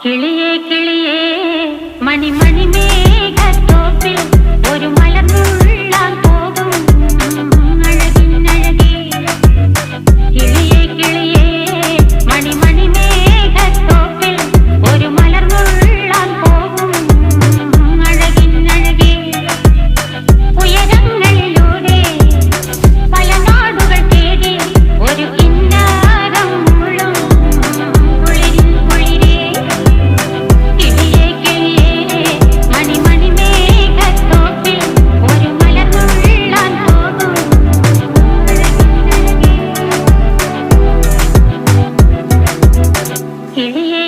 കിളിയേ കിളിയേ മണിമണി മേഘത്തോപ്പിൽ ഒരു മലർന്നുള്ളാൻ പോകും അഴകിനഴകേ. കിളിയേ കിളിയേ മണിമണി മേഘത്തോപ്പിൽ ഒരു മലർന്നുള്ളാൻ പോകും അഴകിനഴകേ. ഉയരങ്ങളിലൂടെ പല നാടുകൾ തേടി ഒരു കിന്നാരം മുള്ളും കുളിരിൻ കുളിരേ. കിളിയേ കിളിയേ മണിമണി മേഘത്തോപ്പിൽ ഒരു മലർന്നുള്ളാൻ പോകും അഴകിനഴകേ. കിളിയേ